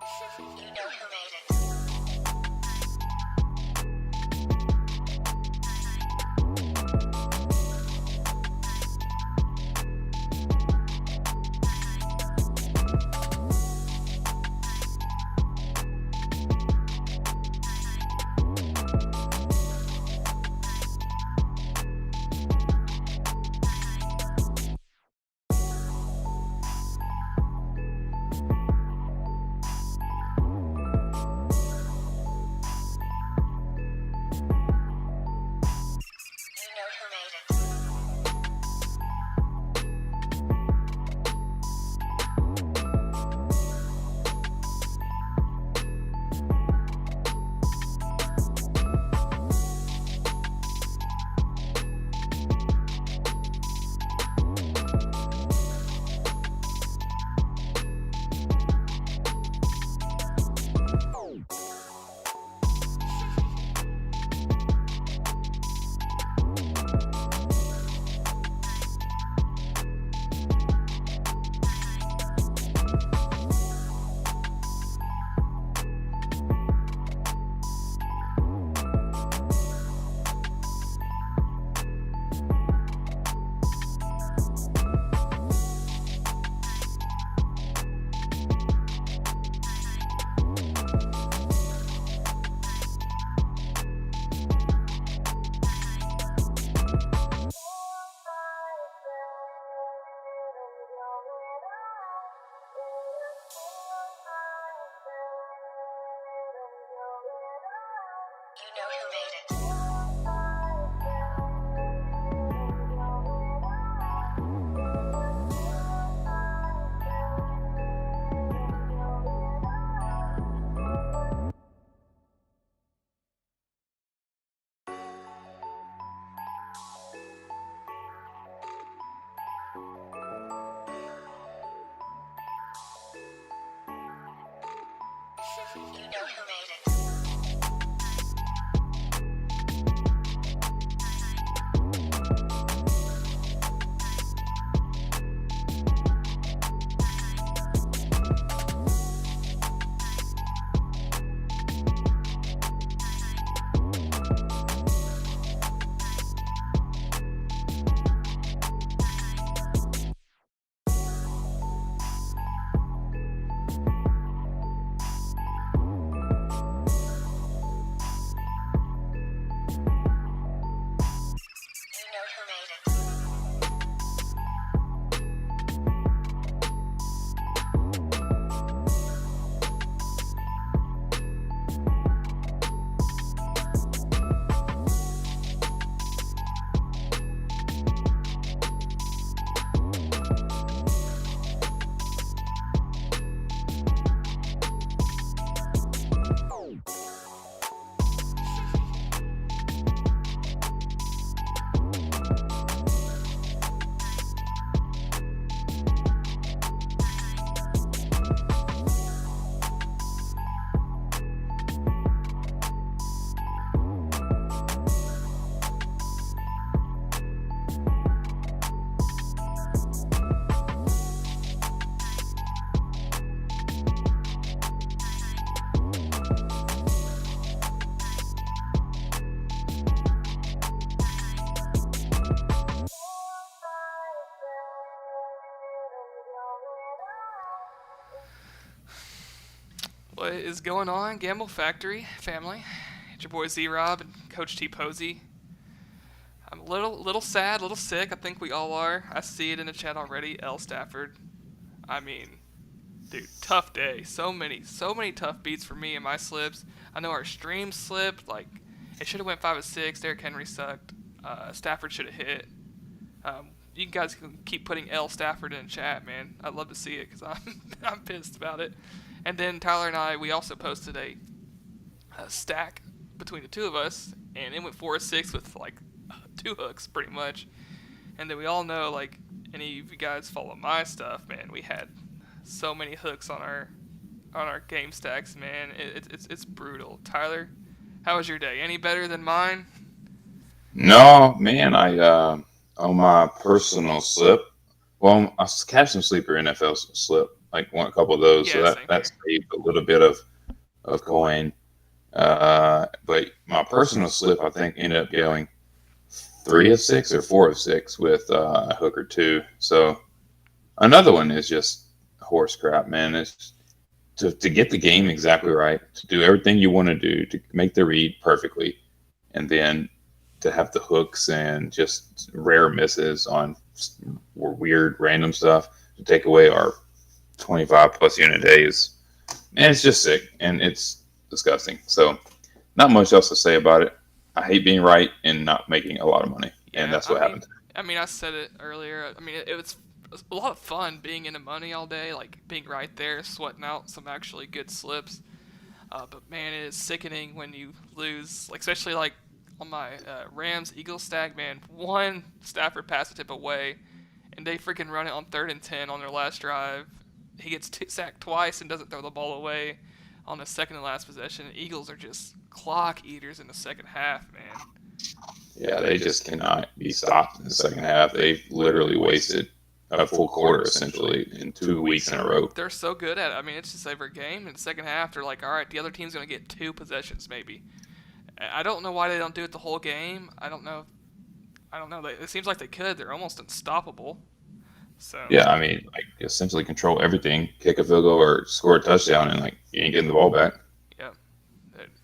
You know who made it. You know who made it. You know who made it. You know who made it. You know who made it. What is going on, Gamble Factory family? It's your boy ZROB and Coach T Posey. I'm a little sad, a little sick. I think we all are. I see it in the chat already. L Stafford. I mean, dude, tough day. So many tough beats for me and my slips. I know our stream slipped. Like, it should have went 5-6. Derrick Henry sucked. Stafford should have hit. You guys can keep putting L Stafford in chat, man. I'd love to see it because I'm pissed about it. And then Tyler and I, we also posted a stack between the two of us, and it went 4-6 with like 2 hooks pretty much. And then we all know, like, any of you guys follow my stuff, man, we had so many hooks on our game stacks, man. It's brutal. Tyler, how was your day? Any better than mine? No, man, on my personal slip, well, I was catching sleeper NFL slip. like a couple of those, so Yeah, same that here. saved a little bit of coin. But my personal slip, I think, ended up going 3 of 6 or 4 of 6 with a hook or two. So another one is just horse crap, man. It's to get the game exactly right, to do everything you want to do, to make the read perfectly, and then to have the hooks and just rare misses on weird random stuff to take away our 25 plus unit days. And it's just sick and it's disgusting. So, not much else to say about it. I hate being right and not making a lot of money, and Yeah, that's what happened. I mean, I said it earlier. I mean, it was a lot of fun being in the money all day, like being right there, sweating out some actually good slips. But man, it is sickening when you lose, like especially like on my Rams Eagles stack. Man, one Stafford pass a tip away, and they freaking run it on 3rd and 10 on their last drive. He gets sacked twice and doesn't throw the ball away on the second and last possession. Eagles are just clock eaters in the second half, man. Yeah, they just cannot be stopped in the second half. They've literally wasted a full quarter essentially in 2 weeks in a row. They're so good at it. I mean, it's just every game. In the second half, they're like, all right, the other team's going to get 2 possessions maybe. I don't know why they don't do it the whole game. I don't know. It seems like they could. They're almost unstoppable. So, Yeah, I mean, like essentially control everything, kick a field goal or score a touchdown, and like you ain't getting the ball back. yeah,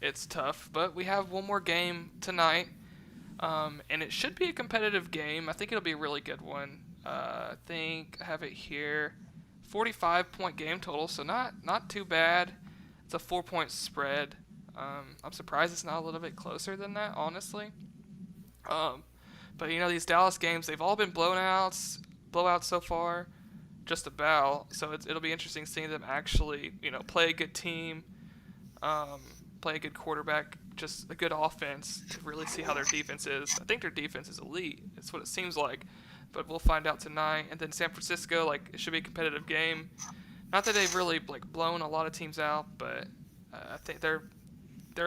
it's tough. But we have one more game tonight, and it should be a competitive game. I think it'll be a really good one. I think I have it here. 45-point game total, so not too bad. It's a 4-point spread. I'm surprised it's not a little bit closer than that, honestly. Um, but these Dallas games, they've all been blowouts so far, just about. So it'll be interesting seeing them actually, play a good team, um, play a good quarterback, just a good offense to really see how their defense is. I think their defense is elite. It's what it seems like, but we'll find out tonight. And then San Francisco, like it should be a competitive game. Not that they've really like blown a lot of teams out, but I think they're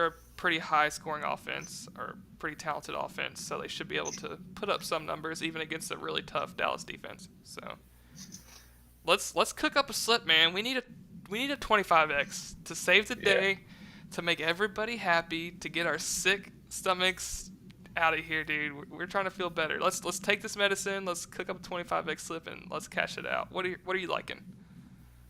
a pretty high scoring offense or pretty talented offense, so they should be able to put up some numbers even against a really tough Dallas defense. So let's cook up a slip, man. We need a 25x to save the Yeah. day, to make everybody happy, to get our sick stomachs out of here, dude. We're trying to feel better. Let's take this medicine. Let's cook up a 25x slip and let's cash it out. What are you liking?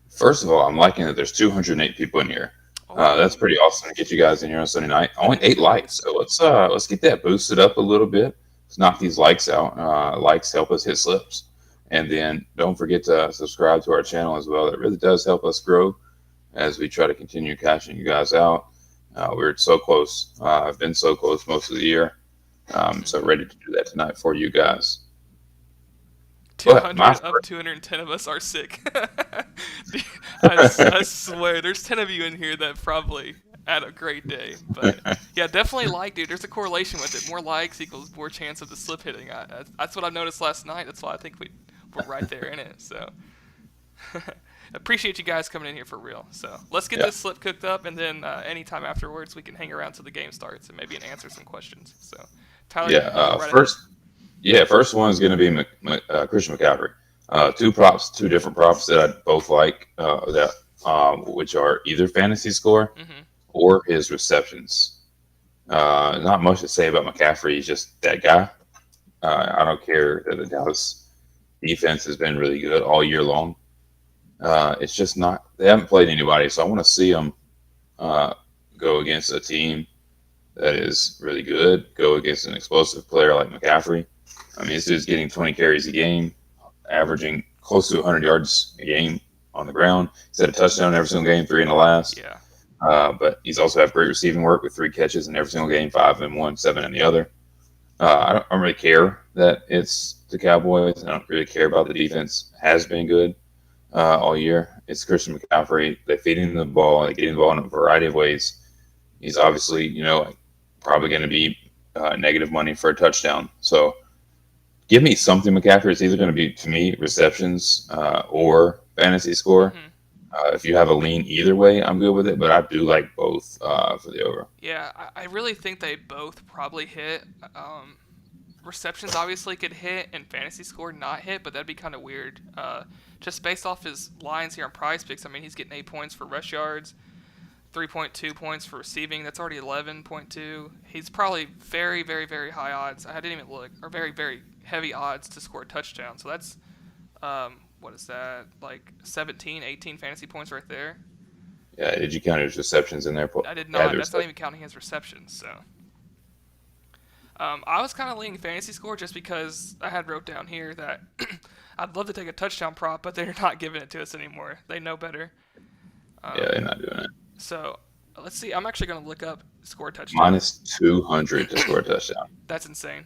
First of all, I'm liking that there's 208 people in here. Oh, That's pretty awesome to get you guys in here on Sunday night. Only 8 likes, so let's get that boosted up a little bit. Let's knock these likes out. Likes help us hit slips, and then don't forget to subscribe to our channel as well. That really does help us grow as we try to continue cashing you guys out. We're so close. I've been so close most of the year. So ready to do that tonight for you guys. But 200 of 210 of us are sick. I swear, there's 10 of you in here that probably had a great day. But yeah, definitely dude. There's a correlation with it. More likes equals more chance of the slip hitting. That's what I noticed last night. That's why I think we're right there in it. So appreciate you guys coming in here for real. So let's get Yeah. this slip cooked up, and then anytime afterwards we can hang around till the game starts and maybe answer some questions. So Tyler, Yeah. go right First. Yeah, first one is going to be Christian McCaffrey. Two different props that I both like, which are either fantasy score ahead. or his receptions. Not much to say about McCaffrey. He's just that guy. I don't care that the Dallas defense has been really good all year long. It's just not. They haven't played anybody, so I want to see them go against a team that is really good. Go against an explosive player like McCaffrey. I mean, this dude's getting 20 carries a game, averaging close to 100 yards a game on the ground. He's had a touchdown every single game, 3 in the last. Yeah. But he's also had great receiving work with 3 catches in every single game, 5 in one, 7 in the other. I don't really care that it's the Cowboys. I don't really care about the defense. Has been good all year. It's Christian McCaffrey. They feed him the ball. They get him the ball in a variety of ways. He's obviously, probably going to be negative money for a touchdown. So give me something, McCaffrey. It's either going to be, to me, receptions or fantasy score. If you have a lean either way, I'm good with it. But I do like both for the over. Yeah, I really think they both probably hit. receptions obviously could hit and fantasy score not hit, but that'd be kind of weird. Just based off his lines here on Prizepicks, I mean, he's getting 8 points for rush yards, 3.2 points for receiving. That's already 11.2. He's probably very, very, very high odds. I didn't even look, or very, very heavy odds to score a touchdown. So that's, what is that, like 17, 18 fantasy points right there. Yeah, did you count his receptions in there? I did not. That's not even counting his receptions. So I was kind of leaning fantasy score just because I had wrote down here that I'd love to take a touchdown prop, but they're not giving it to us anymore. They know better. Yeah, they're not doing it. So let's see. I'm actually going to look up score touchdown. Minus 200 to score a touchdown. That's insane.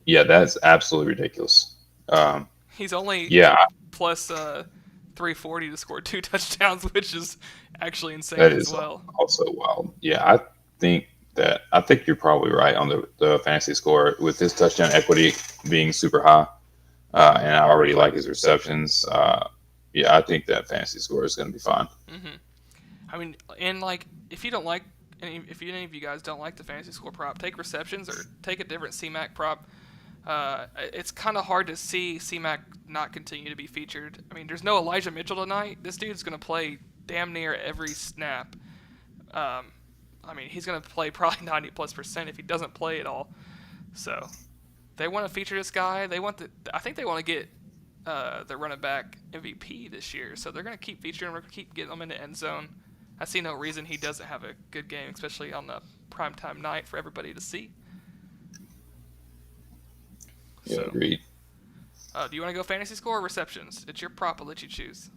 Yeah, that's absolutely ridiculous. He's only plus 340 to score 2 touchdowns, which is actually insane as well. That is also wild. Yeah, I think you're probably right on the fantasy score with his touchdown equity being super high, and I already like his receptions. Yeah, I think that fantasy score is going to be fine. Mm-hmm. I mean, and like, if you don't like, if any of you guys don't like the fantasy score prop, take receptions or take a different C-Mac prop. It's kind of hard to see C-Mac not continue to be featured. I mean, there's no Elijah Mitchell tonight. This dude's going to play damn near every snap. I mean, he's going to play probably 90+% if he doesn't play at all. So they want to feature this guy. I think they want to get the running back MVP this year. So they're going to keep featuring him. We're going to keep getting him in the end zone. I see no reason he doesn't have a good game, especially on the primetime night for everybody to see. Yeah, agreed. Do you want to go fantasy score or receptions? It's your prop. I'll let you choose.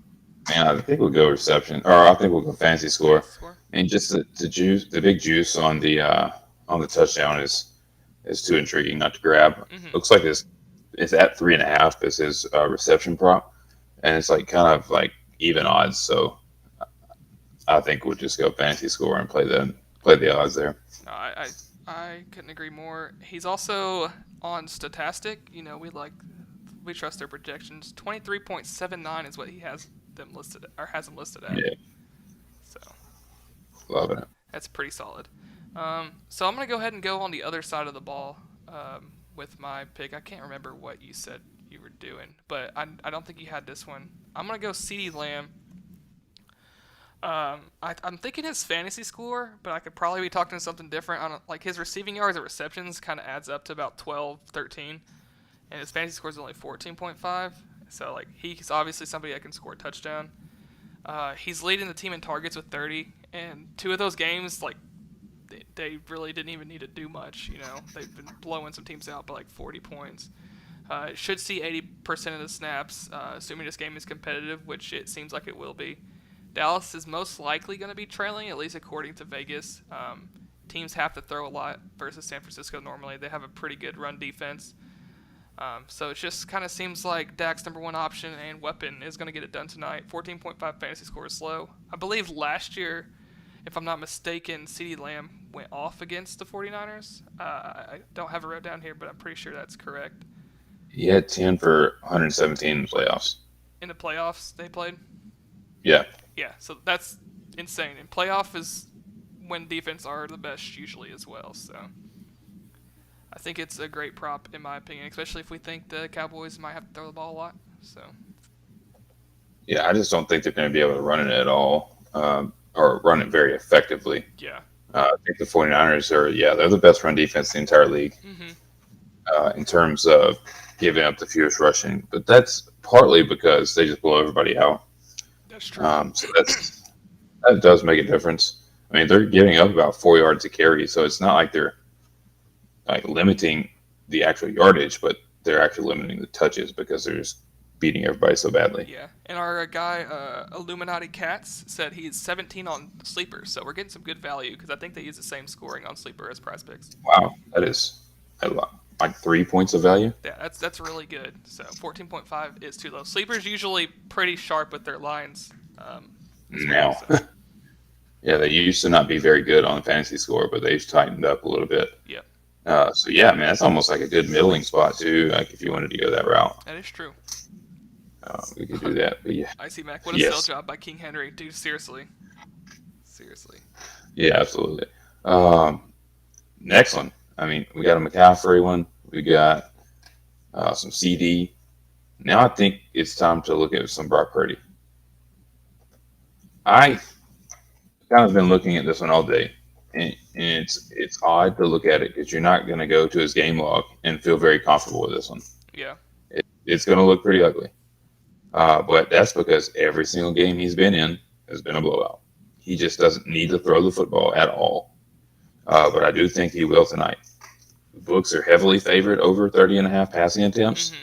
Man, I think we'll go reception, or I think we'll go fantasy score. And just the big juice on the touchdown is too intriguing not to grab. Mm-hmm. Looks like it's at 3.5 is his reception prop, and it's like kind of like even odds. So I think we'll just go fantasy score and play the odds there. No, I couldn't agree more. He's also on Statistic. You know, we trust their projections. 23.79 is what he has them listed at. Yeah. So loving it. That's pretty solid. So I'm gonna go ahead and go on the other side of the ball with my pick. I can't remember what you said you were doing, but I don't think you had this one. I'm gonna go CeeDee Lamb. I'm thinking his fantasy score, but I could probably be talking something different. Like his receiving yards and receptions kind of adds up to about 12, 13, and his fantasy score is only 14.5. So like he's obviously somebody that can score a touchdown. He's leading the team in targets with 30, and 2 of those games like they really didn't even need to do much. You know, they've been blowing some teams out by like 40 points. Should see 80% of the snaps, assuming this game is competitive, which it seems like it will be. Dallas is most likely going to be trailing, at least according to Vegas. Teams have to throw a lot versus San Francisco normally. They have a pretty good run defense. So it just kind of seems like Dak's number one option and weapon is going to get it done tonight. 14.5 fantasy score is low. I believe last year, if I'm not mistaken, CeeDee Lamb went off against the 49ers. I don't have it wrote down here, but I'm pretty sure that's correct. He had 10 for 117 in the playoffs. In the playoffs they played? Yeah. Yeah, so that's insane. And playoff is when defense are the best usually as well. So I think it's a great prop in my opinion, especially if we think the Cowboys might have to throw the ball a lot. So yeah, I just don't think they're going to be able to run it at all, or run it very effectively. Yeah. I think the 49ers they're the best run defense in the entire league. Mm-hmm. In terms of giving up the fewest rushing, but that's partly because they just blow everybody out. That's true. So that does make a difference. I mean, they're giving up about 4 yards a carry, so it's not like they're like limiting the actual yardage, but they're actually limiting the touches because they're just beating everybody so badly. Yeah, and our guy Illuminati Cats said he's 17 on Sleeper, so we're getting some good value because I think they use the same scoring on Sleeper as Prizepicks. Wow, that is a lot. Like 3 points of value? Yeah, that's really good. So 14.5 is too low. Sleeper's usually pretty sharp with their lines. Now. Yeah, they used to not be very good on the fantasy score, but they've tightened up a little bit. Yep. So yeah, man, that's almost like a good middling spot too. Like if you wanted to go that route. That is true. We could do that, but yeah. I see, Mac. What a sell job by King Henry, dude. Seriously. Yeah, absolutely. Next one. I mean, we got a McCaffrey one. We got some CD. Now I think it's time to look at some Brock Purdy. I kind of been looking at this one all day, and it's odd to look at it because you're not going to go to his game log and feel very comfortable with this one. Yeah. It's going to look pretty ugly, but that's because every single game he's been in has been a blowout. He just doesn't need to throw the football at all, but I do think he will tonight. The books are heavily favored over 30.5 passing attempts.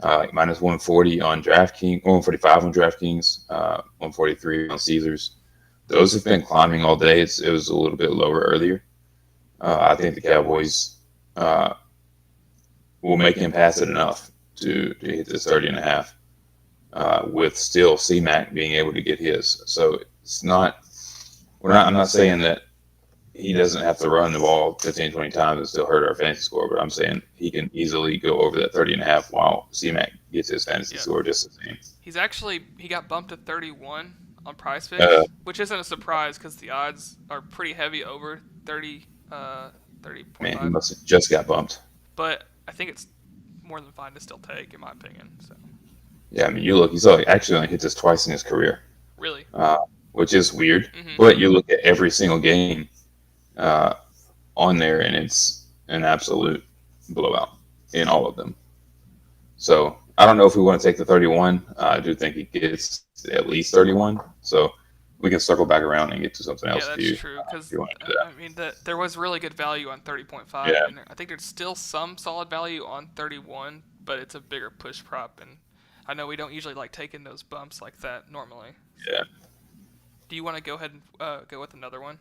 Like minus 140 on DraftKings, 145 on DraftKings, 143 on Caesars. Those have been climbing all day. It was a little bit lower earlier. I think the Cowboys will make him pass it enough to hit this 30.5, with still C-Mac being able to get his. So it's not. I'm not saying that he doesn't have to run the ball 15, 20 times and still hurt our fantasy score, but I'm saying he can easily go over that 30.5 while C-Mac gets his fantasy score just the same. He got bumped to 31 on Prizepicks, which isn't a surprise because the odds are pretty heavy over 30.5. Man, he must have just got bumped. But I think it's more than fine to still take, in my opinion. So. Yeah, I mean, you look, he's actually only hit this twice in his career. Really? Which is weird. But you look at every single game on there, and it's an absolute blowout in all of them. So I don't know if we want to take the 31. I do think he gets at least 31. So we can circle back around and get to something else. Yeah, that's true. Because I mean, there was really good value on 30.5. Yeah. And I think there's still some solid value on 31, but it's a bigger push prop. And I know we don't usually like taking those bumps like that normally. Yeah. Do you want to go ahead and go with another one?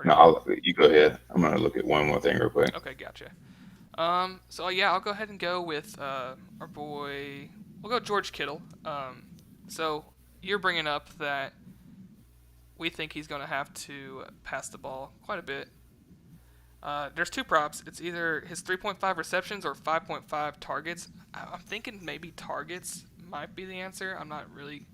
No, you go ahead. I'm going to look at one more thing real quick. Okay, gotcha. So yeah, I'll go ahead and go with our boy. We'll go George Kittle. So you're bringing up that we think he's going to have to pass the ball quite a bit. There's two props. It's either his 3.5 receptions or 5.5 targets. I'm thinking maybe targets might be the answer. I'm not really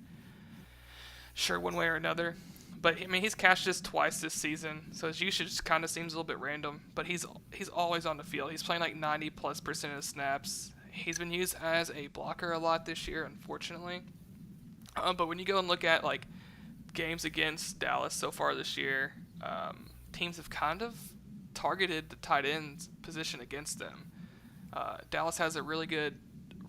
sure one way or another. But I mean, he's cashed this twice this season, so his usage kind of seems a little bit random. But he's always on the field. He's playing like 90+% of the snaps. He's been used as a blocker a lot this year, unfortunately. But when you go and look at like games against Dallas so far this year, teams have kind of targeted the tight end position against them. Dallas has a really good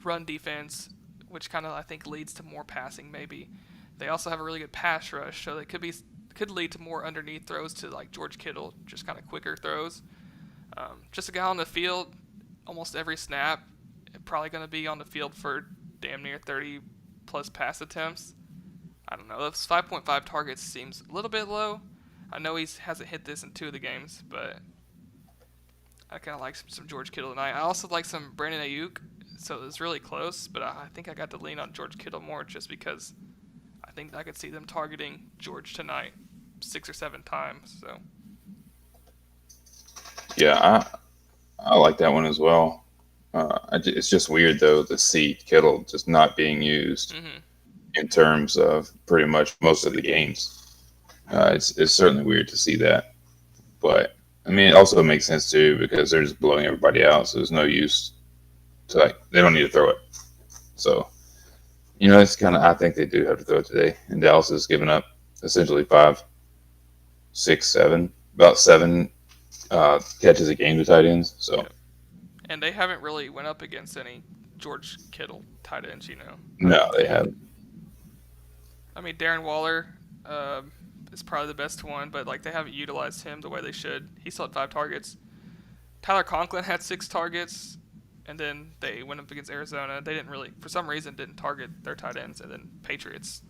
run defense, which kind of I think leads to more passing maybe. They also have a really good pass rush, so it could lead to more underneath throws to like George Kittle, just kind of quicker throws. Just a guy on the field almost every snap, probably going to be on the field for damn near 30+ pass attempts. I don't know. Those 5.5 targets seems a little bit low. I know he hasn't hit this in 2 of the games, but I kind of like some George Kittle tonight. I also like some Brandon Ayuk, so it was really close, but I think I got to lean on George Kittle more just because I think I could see them targeting George tonight 6 or 7 times. So yeah, I like that one as well. It's just weird though to see Kittle just not being used in terms of pretty much most of the games. It's certainly weird to see that, but I mean it also makes sense too because they're just blowing everybody out, so there's no use to they don't need to throw it. So it's kind of I think they do have to throw it today, and Dallas has given up essentially 5, 6, 7, about 7 catches a game to tight ends. So. And they haven't really went up against any George Kittle tight ends, No, they haven't. I mean, Darren Waller is probably the best one, but they haven't utilized him the way they should. He still had 5 targets. Tyler Conklin had 6 targets, and then they went up against Arizona. They didn't really, for some reason, didn't target their tight ends, and then Patriots,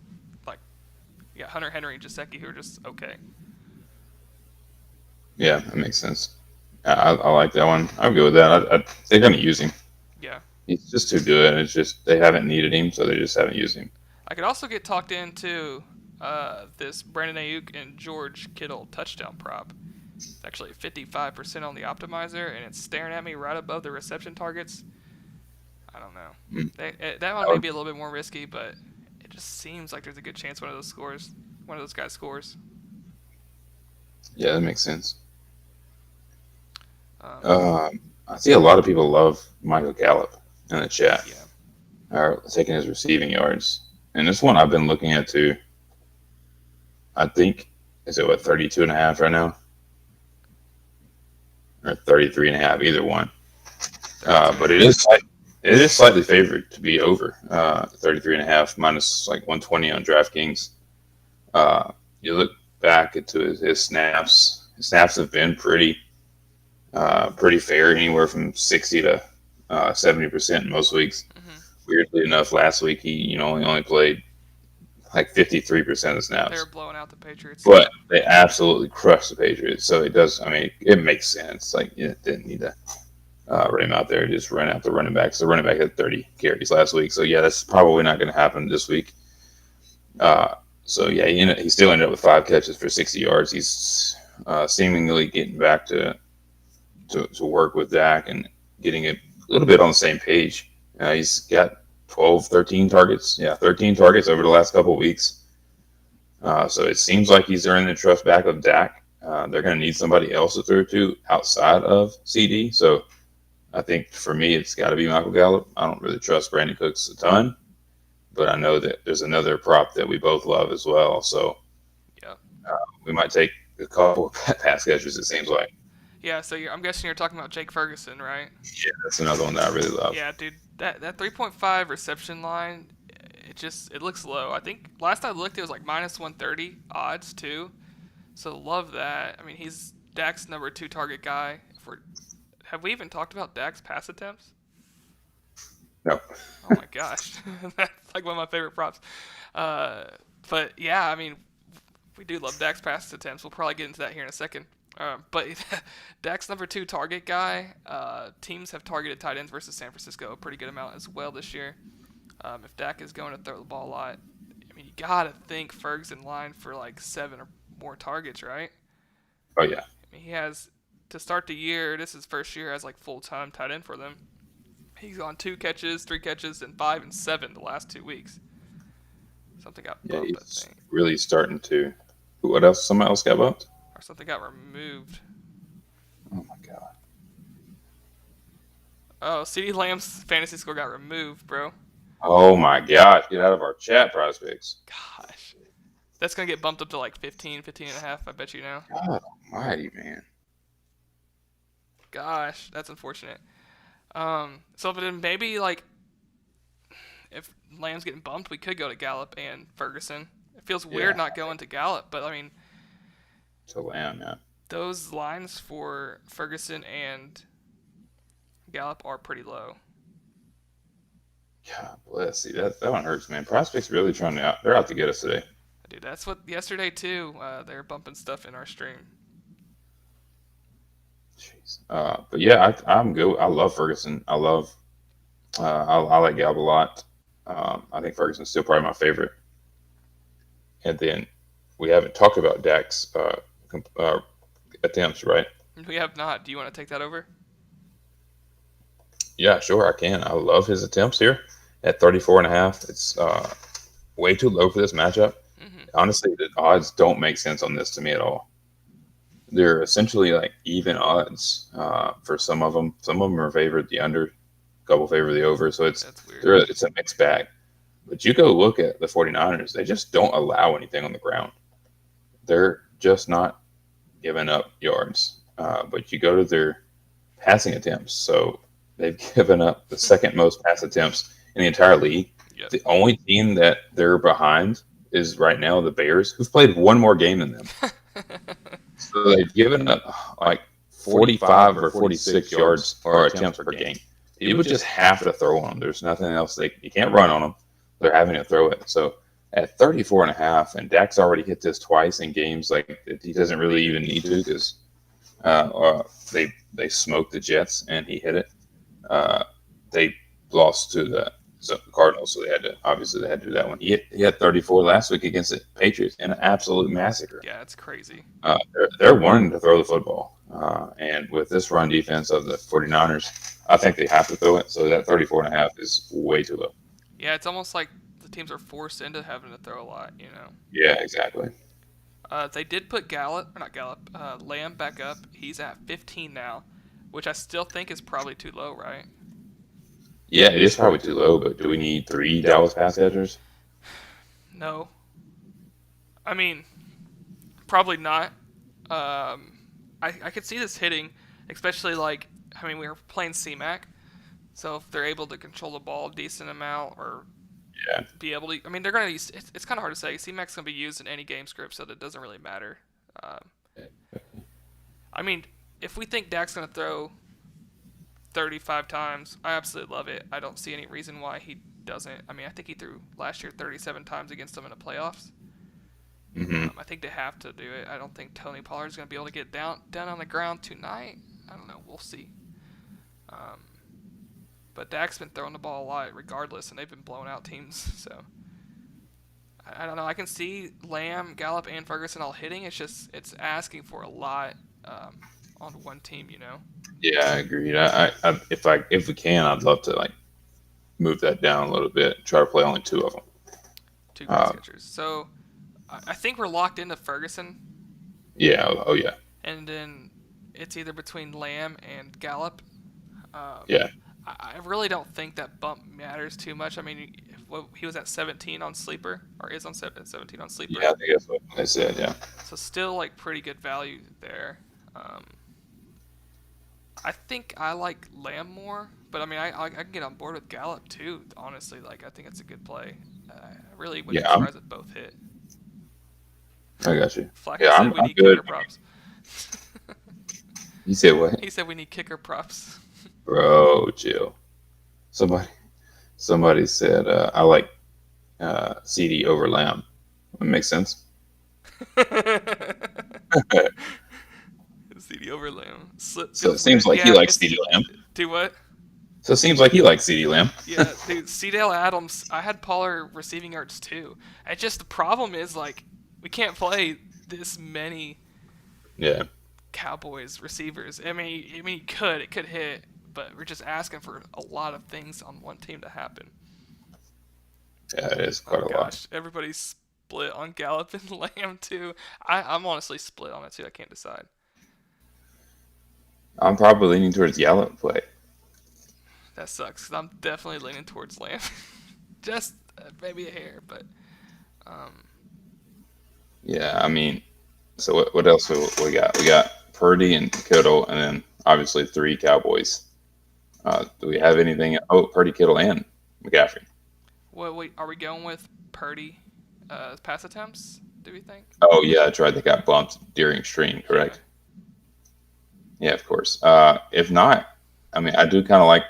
you got Hunter Henry and Gesicki who are just okay. Yeah, that makes sense. I like that one. I'll go with that. They're going to use him. Yeah. He's just too good. It's just they haven't needed him, so they just haven't used him. I could also get talked into this Brandon Ayuk and George Kittle touchdown prop. It's actually 55% on the optimizer, and it's staring at me right above the reception targets. I don't know. That one may be a little bit more risky, but it just seems like there's a good chance one of those guys scores. Yeah, that makes sense. I see a lot of people love Michael Gallup in the chat, Yeah. or taking his receiving yards. And this one I've been looking at too. I think, is it what, 32.5 right now? Or 33.5, either one. 32. But it is slightly favored to be over 33.5 minus like 120 on DraftKings. You look back into his snaps. His snaps have been pretty fair, anywhere from 60 to 70% in most weeks. Mm-hmm. Weirdly enough, last week he only played like 53% of the They were snaps. blowing out the Patriots. But they absolutely crushed the Patriots. So it does. I mean, it makes sense. Like, you didn't need to run him out there. Just run out the running back. So the running back had 30 carries last week. So yeah, that's probably not going to happen this week. So yeah, he still ended up with 5 catches for 60 yards. He's seemingly getting back to work with Dak and getting a little bit on the same page. He's got 12, 13 targets. Yeah, 13 targets over the last couple of weeks. So it seems like he's earning the trust back of Dak. They're going to need somebody else to throw to outside of CD. So I think for me, it's got to be Michael Gallup. I don't really trust Brandon Cooks a ton, but I know that there's another prop that we both love as well. So Yeah. We might take a couple of pass catchers, it seems like. Yeah, so I'm guessing you're talking about Jake Ferguson, right? Yeah, that's another one that I really love. Yeah, dude, that 3.5 reception line, it looks low. I think last I looked, it was like minus 130 odds too. So love that. I mean, he's Dak's number 2 target guy. Have we even talked about Dak's pass attempts? No. Oh my gosh, that's like one of my favorite props. But yeah, I mean, we do love Dak's pass attempts. We'll probably get into that here in a second. But Dak's number 2 target guy. Teams have targeted tight ends versus San Francisco a pretty good amount as well this year. If Dak is going to throw the ball a lot, I mean, you gotta think Ferg's in line for like 7 or more targets, right? Oh yeah. I mean, he has to start the year. This is his first year as like full-time tight end for them. He's on 2 catches, 3 catches, and 5 and 7 the last 2 weeks. Something got Yeah, bumped, I he's think, really starting to. What else? Somebody else got bumped? or something got removed. Oh my god. Oh, CeeDee Lamb's fantasy score got removed, bro. Oh my gosh. Get out of our chat, Prizepicks. Gosh. That's going to get bumped up to like 15, 15 and a half, I bet you now. God almighty, man. Gosh, that's unfortunate. So then maybe like if Lamb's getting bumped, we could go to Gallup and Ferguson. It feels weird not going to Gallup, but I mean, To Lamb, yeah. those lines for Ferguson and Gallup are pretty low. God bless. See, that one hurts, man. Prospects really trying to they're out to get us today. Dude, that's what yesterday too. They were bumping stuff in our stream. Jeez. But yeah, I'm good. I love Ferguson. I like Gallup a lot. I think Ferguson's still probably my favorite. And then we haven't talked about Dak's attempts, right? We have not. Do you want to take that over? Yeah, sure, I can. I love his attempts here at 34.5. It's way too low for this matchup. Mm-hmm. Honestly, the odds don't make sense on this to me at all. They're essentially like even odds for some of them. Some of them are favored the under, a couple favor the over. So it's a mixed bag. But you go look at the 49ers, they just don't allow anything on the ground. They're just not giving up yards. But you go to their passing attempts. So they've given up the second most pass attempts in the entire league. Yep. The only team that they're behind is right now the Bears, who've played one more game than them. So they've given up like 45 or 46 yards or attempts per game. You would just have to throw on them. There's nothing else. You can't run on them. They're having to throw it. So at 34.5, and Dak's already hit this twice in games like he doesn't really even need to because they smoked the Jets and he hit it. They lost to the Cardinals, so they had to do that one. He had 34 last week against the Patriots in an absolute massacre. Yeah, it's crazy. They're wanting to throw the football, and with this run defense of the 49ers, I think they have to throw it. So that 34.5 is way too low. Yeah, it's almost like the teams are forced into having to throw a lot, you know. Yeah, exactly. They did put Lamb back up. He's at 15 now. which I still think is probably too low, right? Yeah, it is probably too low, but do we need 3 Dallas pass catchers? No. I mean, probably not. I could see this hitting, especially like, I mean, we were playing C-Mac, so if they're able to control the ball a decent amount or Yeah. be able to, I mean, they're going to use, it's kind of hard to say. C-Mac's going to be used in any game script, so that doesn't really matter. Um, I mean, if we think Dak's going to throw 35 times, I absolutely love it. I don't see any reason why he doesn't. I mean, I think he threw last year 37 times against them in the playoffs. Hmm. I think they have to do it. I don't think Tony Pollard's going to be able to get down on the ground tonight. I don't know. We'll see. Um, but Dak's been throwing the ball a lot regardless, and they've been blowing out teams. So I don't know. I can see Lamb, Gallup, and Ferguson all hitting. It's just it's asking for a lot on one team. Yeah, I agreed. If we can, I'd love to like move that down a little bit. Try to play only 2 of them. Two pass catchers. So I think we're locked into Ferguson, Yeah. Oh yeah. and then it's either between Lamb and Gallup. Yeah. I really don't think that bump matters too much. I mean, he was at 17 on Sleeper, or is on 17 on Sleeper. Yeah, I think that's what I said. Yeah. So still like pretty good value there. I think I like Lamb more, but I mean I can get on board with Gallup too. Honestly, like I think it's a good play. I really wouldn't be surprised if both hit. I got you. Flack Yeah, said we need kicker props. You said what? He said we need kicker props. Bro, chill. Somebody said I like CD over Lamb. That makes sense. CD over Lamb. So it seems like he likes CD Lamb. Do what? So it seems like he likes CD Lamb. Yeah, dude. C-Dale Adams. I had Pollard receiving yards too. And just the problem is like we can't play this many. Yeah. Cowboys receivers. I mean, it could hit, but we're just asking for a lot of things on one team to happen. Yeah, it is quite a lot. Everybody's split on Gallup and Lamb too. I'm honestly split on it too. I can't decide. I'm probably leaning towards Gallup play. That sucks because I'm definitely leaning towards Lamb. Just maybe a hair, but. Yeah, I mean, so what else we got? We got Purdy and Kittle, and then obviously 3 Cowboys. Do we have anything? Oh, Purdy, Kittle, and McCaffrey. Wait, are we going with Purdy pass attempts, do we think? Oh, yeah, that's right. They got bumped during stream, correct? Yeah, of course. If not, I mean, I do kind of like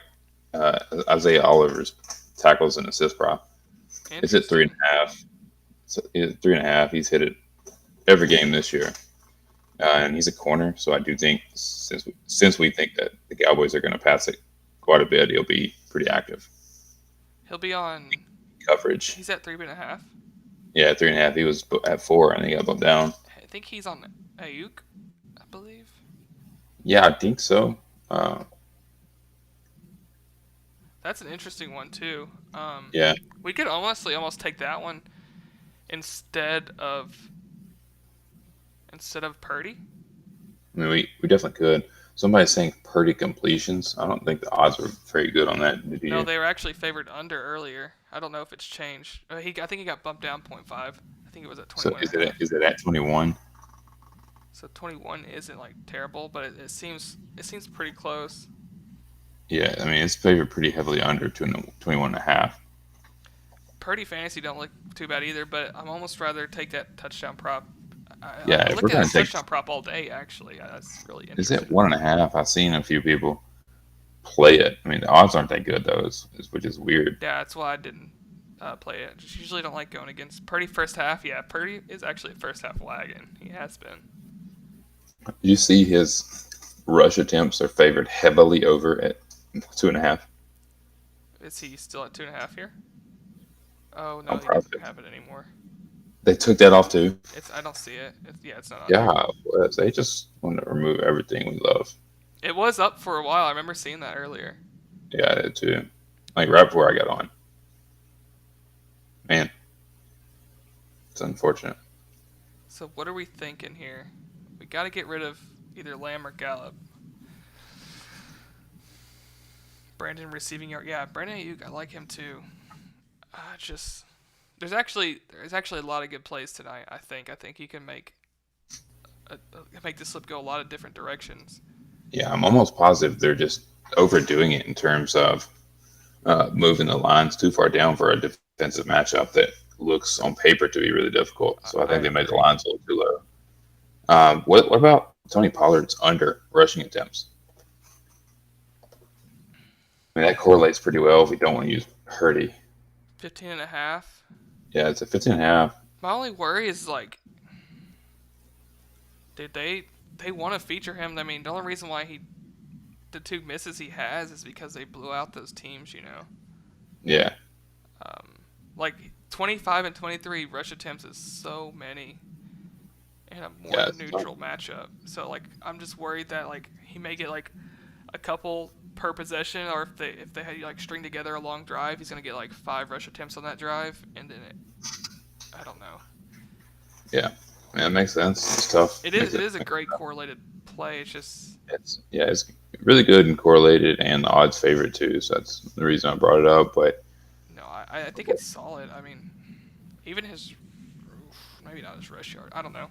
Isaiah Oliver's tackles and assist prop. It's at 3.5. So it's 3.5. He's hit it every game this year. And he's a corner, so I do think since we think that the Cowboys are going to pass it quite a bit, he'll be pretty active. He'll be on coverage. He's at 3.5. Yeah, 3.5. He was at 4, and he got bumped down. I think he's on Ayuk, I believe. Yeah, I think so. That's an interesting one too. Yeah, we could almost take that one instead of Purdy. I mean, we definitely could. Somebody's saying Purdy completions. I don't think the odds were very good on that. Did you? No, they were actually favored under earlier. I don't know if it's changed. I think he got bumped down 0.5. I think it was at 21. So is it at 21? So 21 isn't like terrible, but it seems pretty close. Yeah, I mean it's favored pretty heavily under 21.5. Purdy fantasy don't look too bad either, but I'm almost rather take that touchdown prop. Yeah, I if looked we're at gonna a take touchdown prop all day actually. That's really Is interesting. it 1.5? I've seen a few people play it. I mean the odds aren't that good though, which is weird. Yeah, that's why I didn't play it. Just usually don't like going against Purdy first half. Yeah, Purdy is actually a first half wagon. He has been. You see his rush attempts are favored heavily over at 2.5. Is he still at 2.5 here? Oh no, I'm he positive. doesn't have it anymore. They took that off too. I don't see it. It's not on Yeah, they just want to remove everything we love. there. It was up for a while. I remember seeing that earlier. Yeah, I did too. Like right before I got on. Man, it's unfortunate. So what are we thinking here? We got to get rid of either Lamb or Gallup. Brandon receiving yard. Yeah, Brandon Ayuk, I like him too. Just there's actually a lot of good plays tonight. I think you can make this slip go a lot of different directions. Yeah, I'm almost positive they're just overdoing it in terms of moving the lines too far down for a defensive matchup that looks on paper to be really difficult. So I I think they made the agree. lines a little too low. What about Tony Pollard's under rushing attempts? I mean, that correlates pretty well if we don't want to use Purdy. 15 and a half. Yeah, it's a 15.5. My only worry is like, did they want to feature him? I mean, the only reason why the two misses he has is because they blew out those teams. Yeah, Um, like 25 and 23 rush attempts is so many in a more yeah, neutral matchup. So like I'm just worried that like he may get like a couple per possession, or if they had like string together a long drive, he's gonna get like 5 rush attempts on that drive, and then I don't know. yeah. Yeah, that makes sense. It's tough. It is a great correlated play. It's just It's really good and correlated and the odds favorite too. So that's the reason I brought it up. But no, I think it's solid. I mean, even his maybe not his rush yard. I don't know.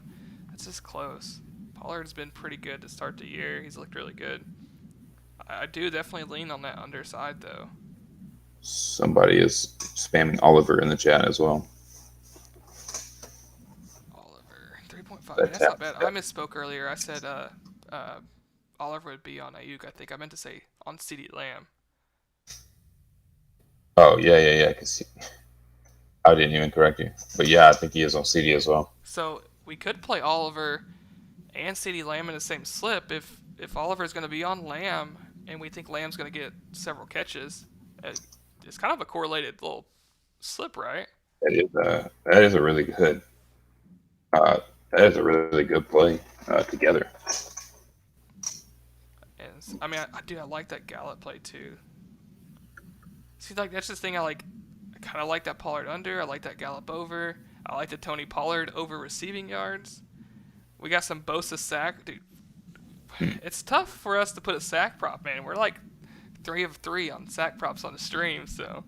It's just close. Pollard's been pretty good to start the year. He's looked really good. I do definitely lean on that underside though. somebody is spamming Oliver in the chat as well. Oliver 3.5. That That's not tap. bad. I misspoke earlier. I said Oliver would be on Ayuk. I think I meant to say on CeeDee Lamb. Oh yeah. Because I didn't even correct you. But yeah, I think he is on CD as well. So we could play Oliver and CeeDee Lamb in the same slip if Oliver's going to be on Lamb and we think Lamb's going to get several catches. It's kind of a correlated little slip, right? That is a really good uh, that is a really good play together. And I mean, I like that Gallup play too. See, like that's the thing I like. I kind of like that Pollard under. I like that Gallup over. I like the Tony Pollard over receiving yards. We got some Bosa sack, dude. It's tough for us to put a sack prop, man. We're like 3 of 3 on sack props on the stream, so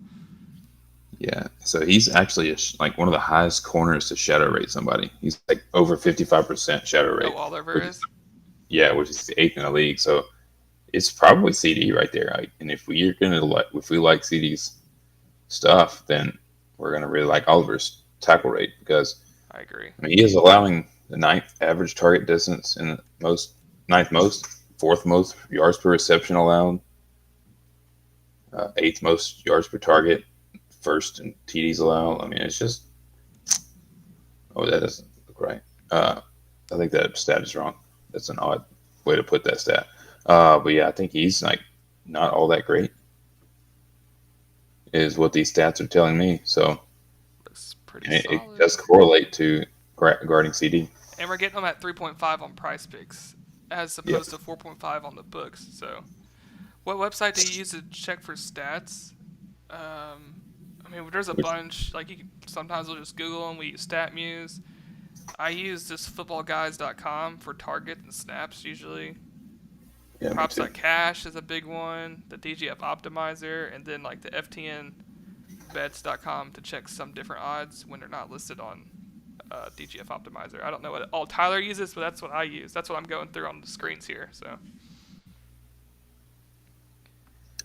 Yeah, so he's actually like one of the highest corners to shadow rate somebody. He's like over 55% shadow rate. Oliver is. Which is the eighth in the league. So it's probably CD right there. And if we like CD's stuff, then we're gonna really like Oliver's tackle rate because I agree. I mean he is allowing the ninth average target distance and ninth most, fourth most yards per reception allowed, eighth most yards per target, first in TDs allowed. I mean it's just that doesn't look right. I think that stat is wrong. That's an odd way to put that stat. But yeah, I think he's like not all that great, is what these stats are telling me. So Looks pretty it solid. does correlate to guarding CD. And we're getting them at 3.5 on Prizepicks as opposed to 4.5 on the books. So, what website do you use to check for stats? I mean, there's a bunch. Like sometimes we'll just Google them. We use StatMuse. I use this footballguys.com for target and snaps usually. Yeah, Props.cash is a big one. The DGF optimizer, and then like the FTNbets.com to check some different odds when they're not listed on DGF optimizer. I don't know what all Tyler uses, but that's what I use. That's what I'm going through on the screens here. So.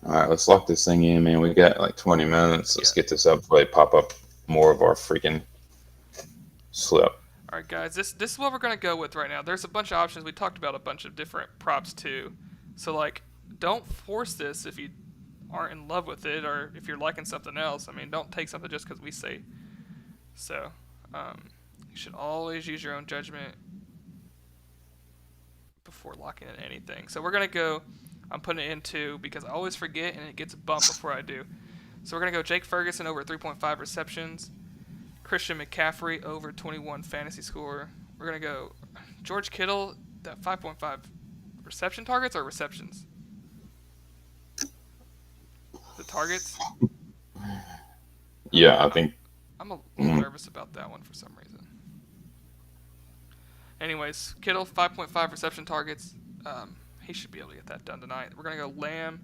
All right, let's lock this thing in, man. We got like 20 minutes. Let's get this up before they pop up more of our freaking slip. All right, guys. This is what we're gonna go with right now. There's a bunch of options. We talked about a bunch of different props too. So like, don't force this if you aren't in love with it or if you're liking something else. I mean, don't take something just because we say so. You should always use your own judgment before locking in anything. So we're gonna go. I'm putting it into because I always forget and it gets bumped before I do. So we're gonna go Jake Ferguson over 3.5 receptions. Christian McCaffrey over 21 fantasy score. We're going to go George Kittle, that 5.5 reception targets or receptions? The targets? Yeah, I think. I'm a little nervous about that one for some reason. Anyways, Kittle, 5.5 reception targets. He should be able to get that done tonight. We're going to go Lamb,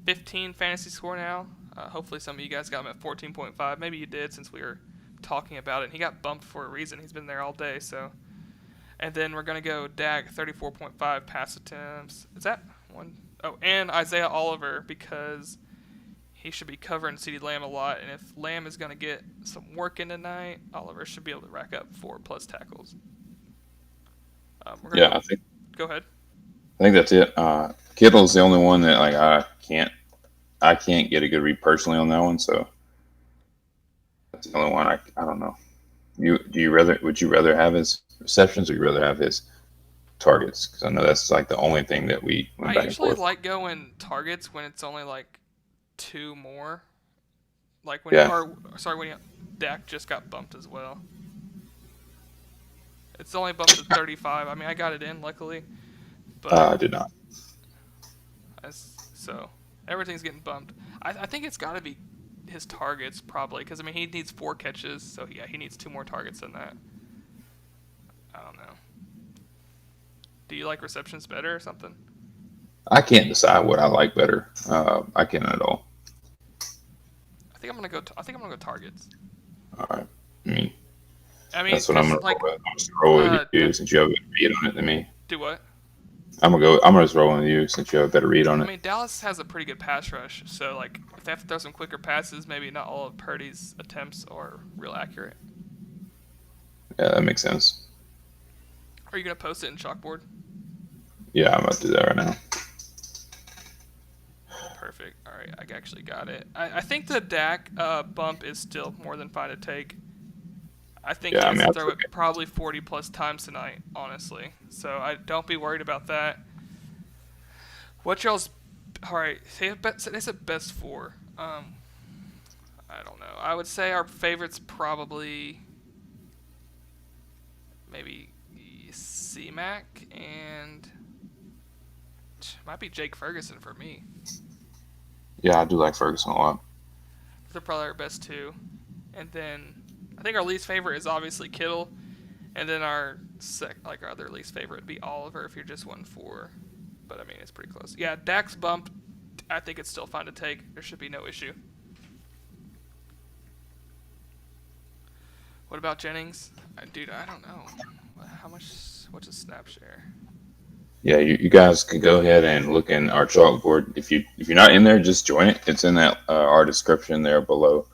15 fantasy score now. Hopefully some of you guys got him at 14.5. Maybe you did since we were talking about it. And he got bumped for a reason. He's been there all day. So, and then we're gonna go Dak 34.5 pass attempts. Is that one? Oh, and Isaiah Oliver because he should be covering CeeDee Lamb a lot. And if Lamb is gonna get some work in tonight, Oliver should be able to rack up 4+ tackles. Yeah, go ahead. I think that's it. Kittle's the only one that like I can't get a good read personally on that one, so that's the only one I don't know. Would you rather have his receptions or you rather have his targets? Because I know that's like the only thing that we went back and forth. I usually like going targets when it's only like 2 more. Like when Dak just got bumped as well. It's only bumped to 35. I mean, I got it in luckily, but I did not. So everything's getting bumped. I think it's got to be his targets probably because I mean he needs 4 catches, so yeah, he needs 2 more targets than that. I don't know. Do you like receptions better or something? I can't decide what I like better. I can't at all. I think I'm gonna go targets. All right. I mean, that's what I'm gonna roll with. I'm just roll with you since you have a better read on it than me. Do what? I'm gonna just roll with you since you have a better read on it. I mean, Dallas has a pretty good pass rush, so like if they have to throw some quicker passes, maybe not all of Purdy's attempts are real accurate. Yeah, that makes sense. Are you gonna post it in Chalkboard? Yeah, I'm about to do that right now. Perfect. All right, I actually got it. I think the Dak bump is still more than fine to take. I think he has to throw it probably 40+ times tonight, honestly. So don't be worried about that. What y'all's... All right, they said best 4. I don't know. I would say our favorite's probably maybe C-Mac and might be Jake Ferguson for me. Yeah, I do like Ferguson a lot. They're probably our best 2. And then I think our least favorite is obviously Kittle. And then our other least favorite would be Oliver if you're just 1-4. But I mean, it's pretty close. Yeah, Dak's bump, I think it's still fine to take. There should be no issue. What about Jennings? Dude, I don't know. What's a snap share? Yeah, you guys can go ahead and look in our chalkboard. If you're not in there, just join it. It's in that our description there below.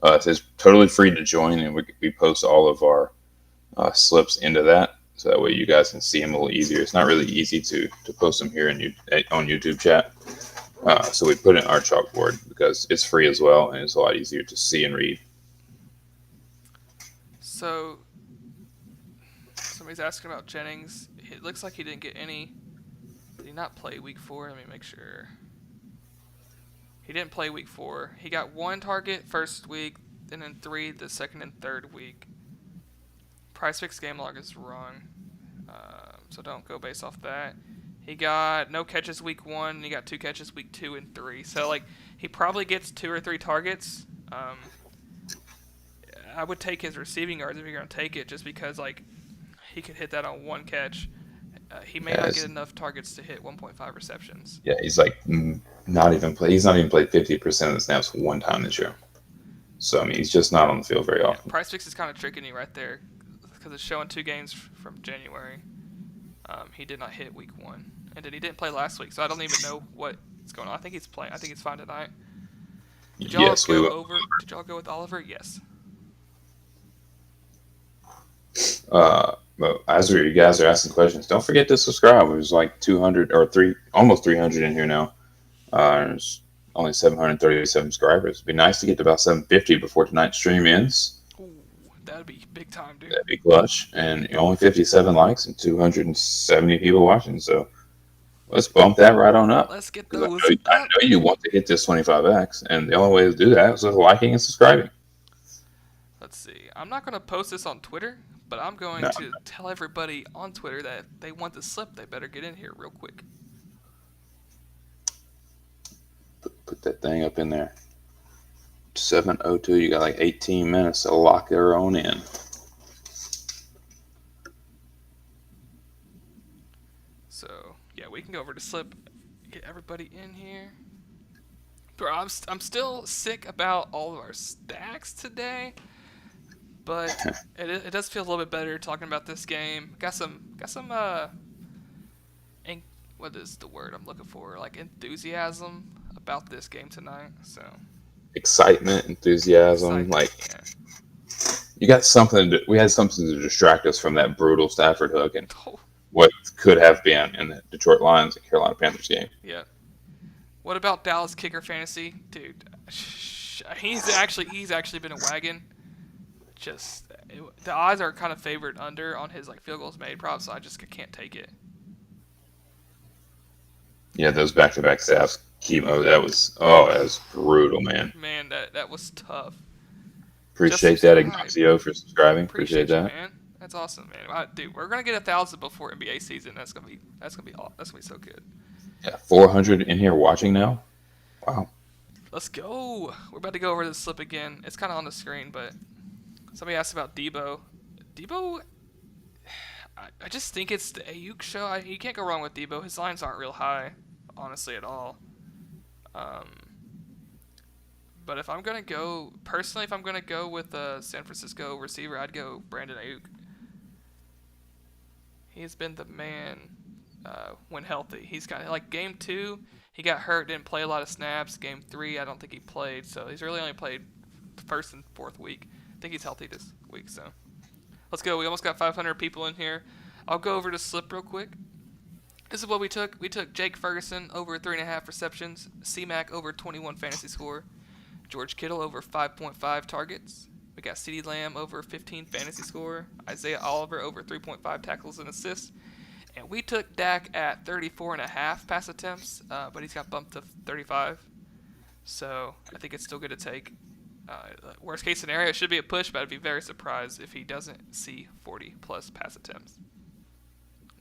It says totally free to join, and we post all of our slips into that, so that way you guys can see them a little easier. It's not really easy to post them here on YouTube chat, so we put it in our chalkboard because it's free as well, and it's a lot easier to see and read. So somebody's asking about Jennings. It looks like he didn't get any. Did he not play week 4? Let me make sure. He didn't play week 4. He got 1 target first week, and then 3 the second and third week. Prizepicks game log is wrong, so don't go based off that. He got no catches week 1, and he got 2 catches week 2 and 3. So like he probably gets 2 or 3 targets. I would take his receiving yards if you're gonna take it, just because like he could hit that on 1 catch. He may not get enough targets to hit 1.5 receptions. Yeah, he's like not even played 50% of the snaps one time this year. So I mean, he's just not on the field very often. Prizepicks is kind of tricking you right there because it's showing 2 games from January. He did not hit week 1, and then he didn't play last week, so I don't even know what's going on. I think he's playing. I think he's fine tonight. Did y'all Did y'all go with Oliver? Yes. But as you guys are asking questions, don't forget to subscribe. There's like 200 or almost 300 in here now. There's only 737 subscribers. It'd be nice to get to about 750 before tonight's stream ends. Ooh, that'd be big time, dude. That'd be clutch. And only 57 likes and 270 people watching. So let's bump that right on up. Let's get those. I know you want to hit this 25x, and the only way to do that is with liking and subscribing. Let's see. I'm not going to post this on Twitter, but I'm going to tell everybody on Twitter that if they want the slip, they better get in here real quick. Put that thing up in there. 7:02. You got like 18 minutes to lock their own in. So yeah, we can go over to slip. Get everybody in here. Bro, I'm still sick about all of our stacks today, but it does feel a little bit better talking about this game. Got some en- what is the word I'm looking for? Like enthusiasm about this game tonight. So Excitement, enthusiasm, excitement, like yeah. you got something. We had something to distract us from that brutal Stafford hook and Oh, what could have been in the Detroit Lions and Carolina Panthers game. yeah. What about Dallas kicker fantasy, dude? He's actually been a wagon. The odds are kind of favored under on his like field goals made props, so I just can't take it. Yeah, those back-to-back sacks, chemo. That was brutal, man. Man, that was tough. Just Appreciate that, subscribe. Ignacio, for subscribing. Appreciate Appreciate you, that. man. That's awesome, man. Dude, we're gonna get 1,000 before NBA season. That's gonna be so good. Yeah, 400 in here watching now. Wow. Let's go. We're about to go over the slip again. It's kind of on the screen, but somebody asked about Debo. Debo, I just think it's the Ayuk show. You can't go wrong with Debo. His lines aren't real high, honestly, at all. Um, but if I'm gonna go personally, if I'm gonna go with a San Francisco receiver, I'd go Brandon Ayuk. He's been the man when healthy. He's got like game 2, he got hurt, didn't play a lot of snaps. Game 3, I don't think he played, so he's really only played the first and fourth week. I think he's healthy this week, so let's go. We almost got 500 people in here. I'll go over to slip real quick. This is what we took. We took Jake Ferguson over 3.5 receptions, C-Mac over 21 fantasy score, George Kittle over 5.5 targets. We got CeeDee Lamb over 15 fantasy score, Isaiah Oliver over 3.5 tackles and assists, and we took Dak at 34.5 pass attempts, but he's got bumped to 35. So I think it's still good to take. Worst case scenario, it should be a push, but I'd be very surprised if he doesn't see 40 plus pass attempts.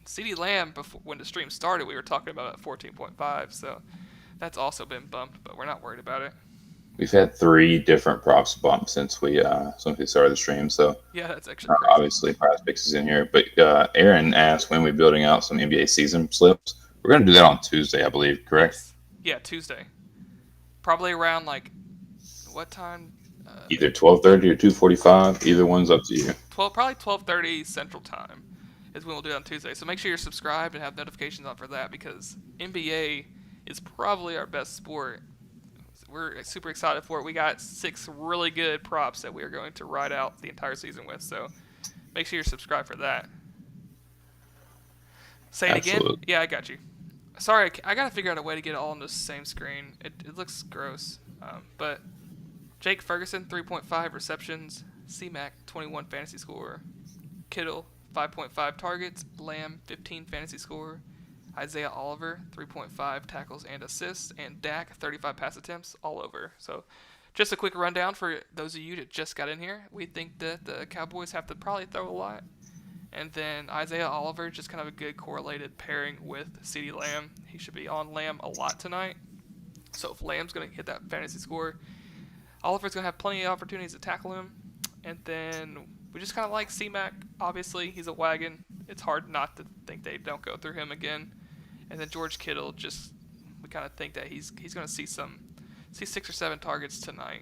CeeDee Lamb, when the stream started, we were talking about at 14.5, so that's also been bumped, but we're not worried about it. We've had 3 different props bumped since we started the stream. So Yeah, that's actually crazy. obviously Prizepicks is in here. But Aaron asked when we're building out some NBA season slips. We're going to do that on Tuesday, I believe. Correct? Yes. Yeah, Tuesday. Probably around like what time? Either 12:30 or 2:45. Either one's up to you. Probably 12:30 Central Time is when we'll do it on Tuesday. So make sure you're subscribed and have notifications on for that, because NBA is probably our best sport. We're super excited for it. We got 6 really good props that we are going to ride out the entire season with. So make sure you're subscribed for that. Say it Absolutely. again? Yeah, I got you. Sorry, I got to figure out a way to get it all on the same screen. It looks gross. But Jake Ferguson, 3.5 receptions. C-Mac, 21 fantasy score. Kittle, 5.5 targets. Lamb, 15 fantasy score. Isaiah Oliver, 3.5 tackles and assists. And Dak, 35 pass attempts, all over. So just a quick rundown for those of you that just got in here. We think that the Cowboys have to probably throw a lot. And then Isaiah Oliver, just kind of a good correlated pairing with CeeDee Lamb. He should be on Lamb a lot tonight. So if Lamb's going to hit that fantasy score, Oliver's going to have plenty of opportunities to tackle him. And then we just kind of like C-Mac. Obviously, he's a wagon. It's hard not to think they don't go through him again. And then George Kittle, we kind of think that he's going to see 6 or 7 targets tonight,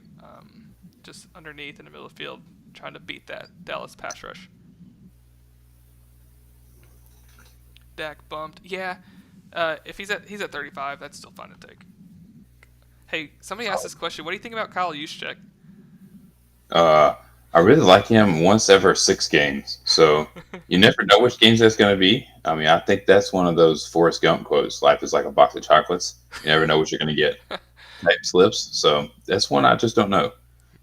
just underneath in the middle of the field, trying to beat that Dallas pass rush. Dak bumped. Yeah, if he's at 35, that's still fine to take. Hey, somebody asked this question. What do you think about Kyle Juszczyk? I really like him once every 6 games. So you never know which games that's going to be. I mean, I think that's one of those Forrest Gump quotes. Life is like a box of chocolates. You never know what you're going to get type slips. So that's one I just don't know.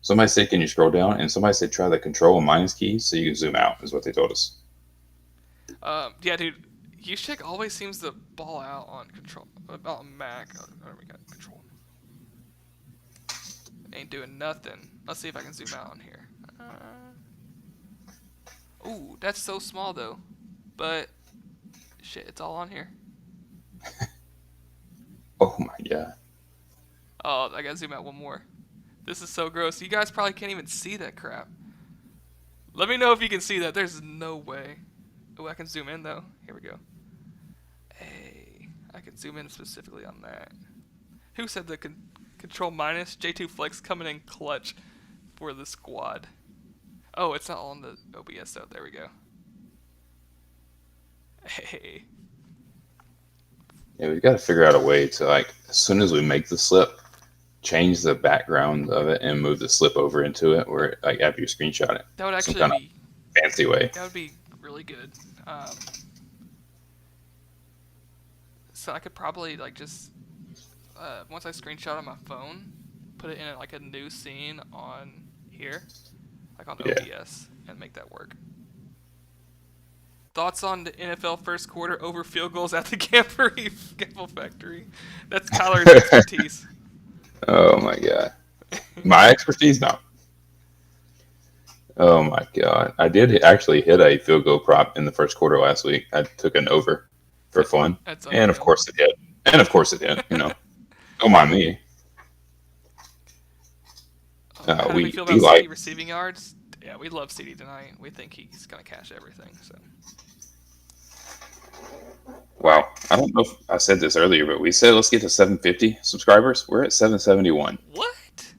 Somebody said, can you scroll down? And somebody said, try the control and minus key so you can zoom out, is what they told us. Yeah, dude. Juszczyk always seems to ball out on control. On Mac. Oh, we got control. Ain't doing nothing. Let's see if I can zoom out on here. Ooh, that's so small though. But shit, it's all on here. Oh my god. Oh, I gotta zoom out one more. This is so gross. You guys probably can't even see that crap. Let me know if you can see that. There's no way. Oh, I can zoom in though. Here we go. Hey, I can zoom in specifically on that. Who said the Control minus. J2 Flex coming in clutch for the squad. Oh, it's not on the OBS though. There we go. Hey. Yeah, we've got to figure out a way to, like, as soon as we make the slip, change the background of it and move the slip over into it, where, like, after you screenshot it. That would Some actually kind be of fancy way. That would be really good. So I could probably like just once I screenshot on my phone, put it in like a new scene on here, like on OBS, and make that work. Thoughts on the NFL first quarter over field goals at the Gamble Factory? That's Tyler's expertise. Oh my god. My expertise? No. Oh my god. I did actually hit a field goal prop in the first quarter last week. I took an over for fun. And of course it hit. You know. Don't mind me. How do we feel about CD receiving yards? Yeah, we love CD tonight. We think he's going to cash everything. So. Wow. I don't know if I said this earlier, but we said let's get to 750 subscribers. We're at 771. What?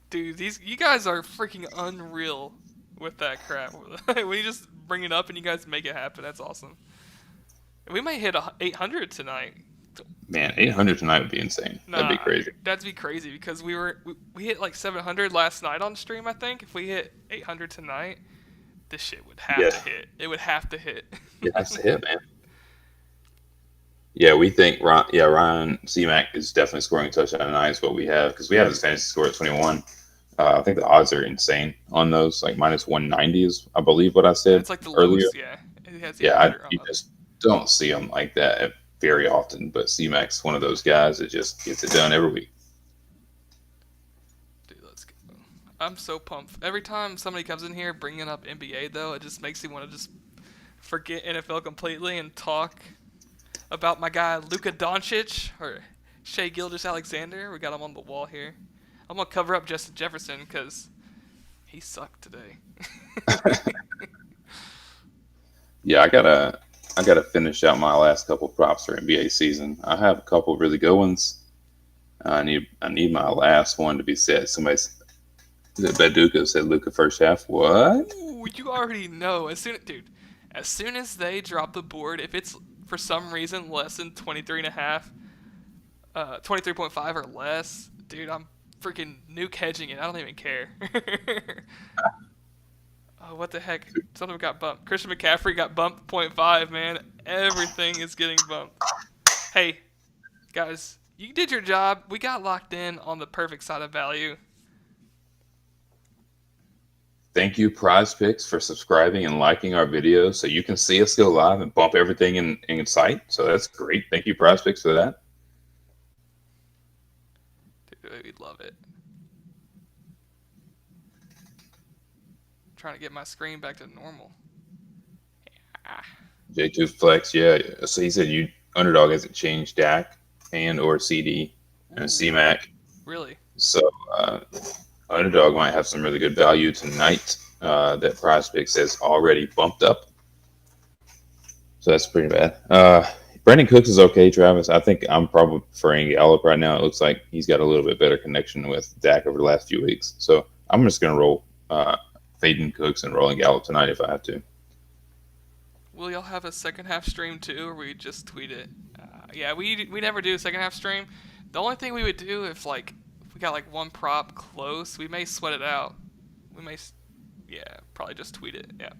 Dude, you guys are freaking unreal with that crap. We just bring it up and you guys make it happen. That's awesome. We might hit 800 tonight. Man, 800 tonight would be insane. That'd be crazy. That'd be crazy because we hit like 700 last night on stream, I think. If we hit 800 tonight, this shit would have to hit. It would have to hit. It has to hit, man. Yeah, we think Ryan C-Mac is definitely scoring a touchdown tonight is what we have, because we have his fantasy score at 21. I think the odds are insane on those, like minus 190 is, I believe, what I said it's like the earlier. Lowest, yeah. You just don't see them like that very often, but C-Mac's one of those guys that just gets it done every week. Dude, let's go. I'm so pumped. Every time somebody comes in here bringing up NBA, though, it just makes me want to just forget NFL completely and talk about my guy Luka Doncic or Shai Gilgeous-Alexander. We got him on the wall here. I'm going to cover up Justin Jefferson because he sucked today. Yeah, I gotta finish out my last couple props for NBA season. I have a couple really good ones. I need my last one to be set. Somebody said Baduka said Luka first half. What? Ooh, you already know. As soon as they drop the board, if it's for some reason less than 23.5, 23.5 or less, dude, I'm freaking nuke hedging it. I don't even care. Oh, what the heck? Something got bumped. Christian McCaffrey got bumped 0.5, man. Everything is getting bumped. Hey, guys, you did your job. We got locked in on the perfect side of value. Thank you, Prizepicks, for subscribing and liking our videos so you can see us go live and bump everything in sight. So that's great. Thank you, Prizepicks, for that. Dude, we love it. Trying to get my screen back to normal. Yeah. J2 Flex, yeah. So he said Underdog hasn't changed Dak and or CD and C-Mac. Really? So Underdog might have some really good value tonight that Prizepicks has already bumped up. So that's pretty bad. Brandon Cooks is okay, Travis. I think I'm probably preferring Gallup right now. It looks like he's got a little bit better connection with Dak over the last few weeks. So I'm just going to roll fading Cooks and rolling Gallup tonight if I have to. Will y'all have a second half stream too, or we just tweet it? Yeah, we never do a second half stream. The only thing we would do if we got like one prop close, we may sweat it out. We may, probably just tweet it. Yeah.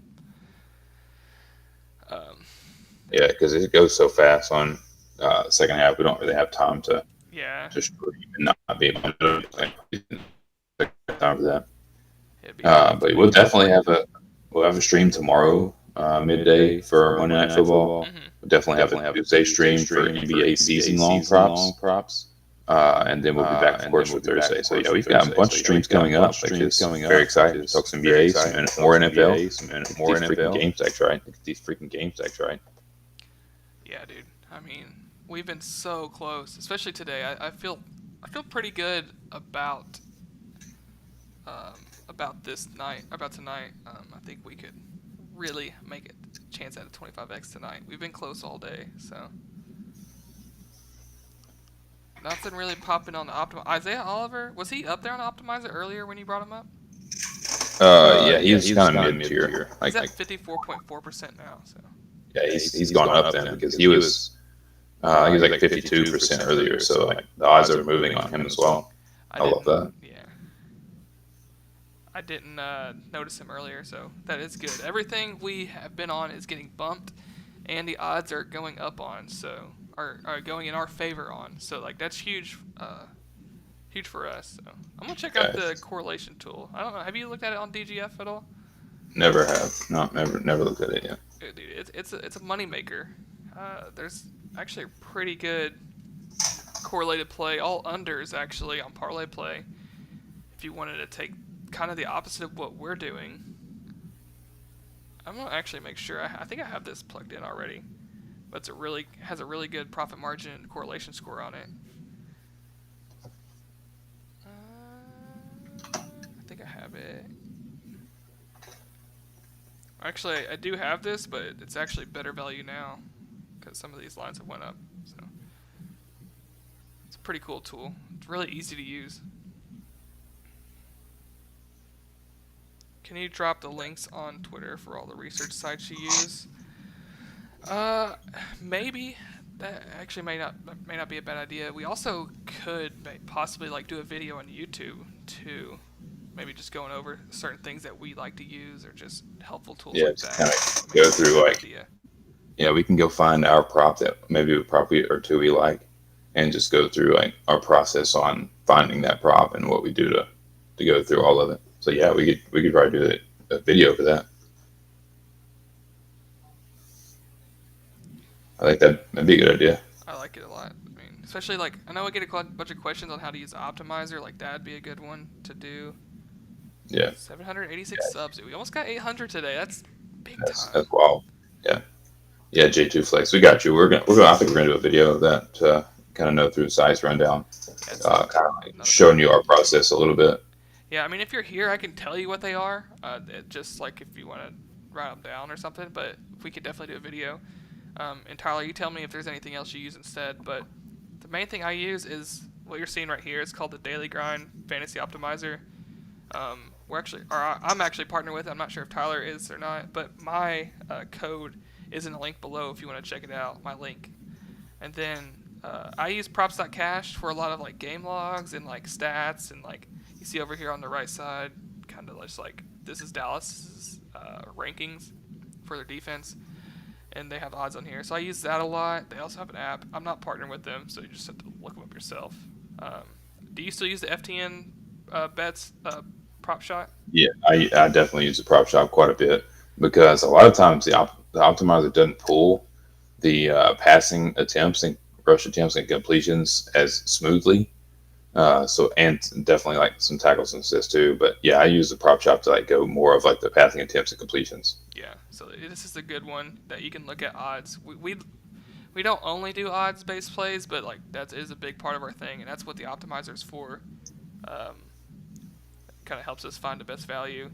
Yeah, because it goes so fast on second half. We don't really have time to just not be able to time for that. But we'll definitely have a stream tomorrow midday for Monday Night Football. Mm-hmm. We'll definitely have a Tuesday stream for NBA season long props. And then we'll be back, of course, for Thursday. So yeah, we've got a bunch of streams coming up. It's very exciting. Talk some NBA, some more NFL, more NFL. Game stacks, right? These freaking game stacks, right? Yeah, dude. I mean, we've been so close, especially today. I feel pretty good about tonight. I think we could really make a chance at a 25x tonight. We've been close all day, so. Nothing really popping on the optimizer. Isaiah Oliver, was he up there on the optimizer earlier when you brought him up? Yeah, he was kind of mid tier. He's at 54.4% now. So yeah, he's gone up then because he was like 52% earlier. So like the odds are moving on him as well. I love that. Yeah. I didn't notice him earlier, so that is good. Everything we have been on is getting bumped, and the odds are going up on, so are going in our favor on. So like that's huge, huge for us. So I'm gonna check out the correlation tool. I don't know. Have you looked at it on DGF at all? Never have. No, never looked at it yet. Dude, it's a money maker. There's actually a pretty good correlated play, all unders actually on Parlayplay. If you wanted to take kind of the opposite of what we're doing, I'm gonna actually make sure. I think I have this plugged in already, but has a really good profit margin and correlation score on it. I think I have it. Actually, I do have this, but it's actually better value now because some of these lines have went up. So it's a pretty cool tool. It's really easy to use. Can you drop the links on Twitter for all the research sites you use? Maybe. That actually may not be a bad idea. We also could possibly like do a video on YouTube too. Maybe just going over certain things that we like to use or just helpful tools like that. Kind of go through like we can go find our prop that maybe a prop or two we like, and just go through like our process on finding that prop and what we do to go through all of it. So yeah, we could probably do a video for that. I think that'd be a good idea. I like it a lot. I mean, especially like I know I get a bunch of questions on how to use the optimizer. Like that'd be a good one to do. Yeah. 786 subs. We almost got 800 today. That's big time. That's wild. Yeah. Yeah, J2 Flex. We got you. I think we're gonna do a video of that. Kind of know through the size rundown. Kind of like showing you our process a little bit. Yeah, I mean, if you're here, I can tell you what they are. Just like if you want to write them down or something. But we could definitely do a video. And Tyler, you tell me if there's anything else you use instead. But the main thing I use is what you're seeing right here. It's called the Daily Grind Fantasy Optimizer. I'm actually partnered with it. I'm not sure if Tyler is or not, but my code is in the link below if you want to check it out. My link, and then I use props.cash for a lot of like game logs and like stats and like you see over here on the right side, kind of just like this is Dallas's rankings for their defense, and they have odds on here. So I use that a lot. They also have an app. I'm not partnering with them, so you just have to look them up yourself. Do you still use the FTN bets prop shot? Yeah, I definitely use the prop shot quite a bit because a lot of times the optimizer doesn't pull the passing attempts and rush attempts and completions as smoothly. And definitely like some tackles and assists too. But yeah, I use the prop shot to like go more of like the passing attempts and completions. Yeah, so this is a good one that you can look at odds. We don't only do odds based plays, but like that is a big part of our thing, and that's what the optimizer is for. Kind of helps us find the best value.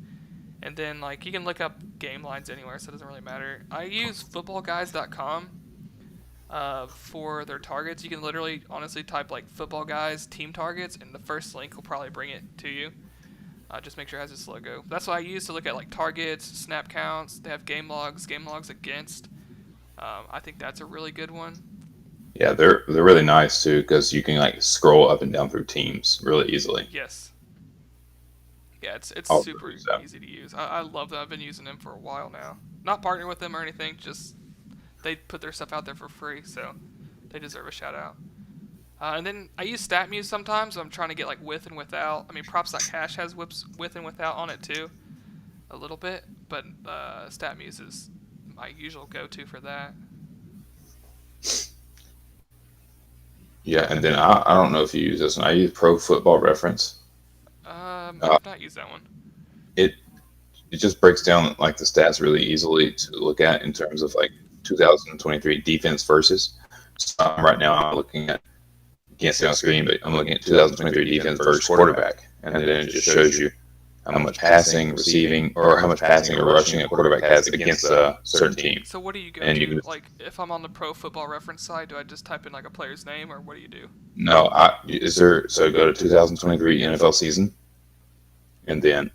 And then like you can look up game lines anywhere, so it doesn't really matter. I use footballguys.com for their targets. You can literally honestly type like football guys team targets, and the first link will probably bring it to you. Just make sure it has this logo. That's what I use to look at like targets, snap counts. They have game logs against. I think that's a really good one. Yeah, they're really nice too because you can like scroll up and down through teams really easily. Yes. Yeah, it's super easy to use. I love them. I've been using them for a while now. Not partnering with them or anything, just they put their stuff out there for free, so they deserve a shout out. And then I use StatMuse sometimes. I'm trying to get like with and without. I mean, props.cash has with and without on it too, a little bit, but StatMuse is my usual go-to for that. Yeah, and then I don't know if you use this one. I use Pro Football Reference. I've not used that one. It just breaks down like the stats really easily to look at in terms of like 2023 defense versus. So right now I'm looking at, you can't see on screen, but I'm looking at 2023 defense versus quarterback, and then it just shows you how much passing, receiving, or how much passing or rushing a quarterback has against a certain team. So what do you go And to? you can just, Like, if I'm on the Pro Football Reference site, do I just type in like a player's name, or what do you do? no, so go to 2023 NFL season, and then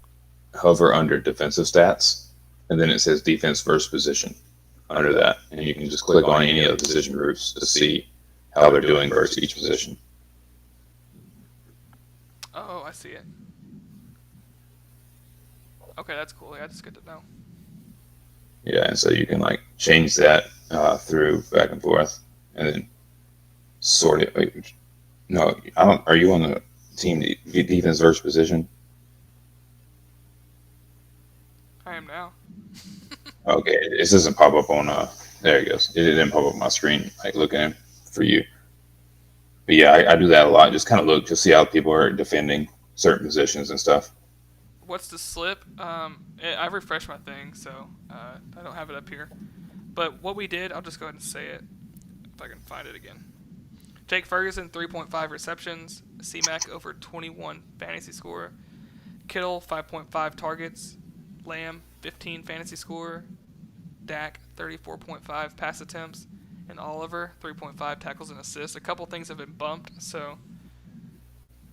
hover under defensive stats, and then it says defense versus position under that, and you can just click on any of the position groups to see how they're doing versus each position. Oh, I see it. Okay, that's cool. Yeah, that's good to know. Yeah, and so you can like change that through back and forth, and then sort it. Like, no, I don't. Are you on the team defense versus position? I am now. Okay, this doesn't pop up on. There it goes. It didn't pop up on my screen. Like looking for you. But yeah, I do that a lot. Just kind of look to see how people are defending certain positions and stuff. What's the slip? I refreshed my thing, so I don't have it up here. But what we did, I'll just go ahead and say it if I can find it again. Jake Ferguson, 3.5 receptions. C-Mac over 21 fantasy score. Kittle, 5.5 targets. Lamb, 15 fantasy score. Dak, 34.5 pass attempts. And Oliver, 3.5 tackles and assists. A couple things have been bumped, so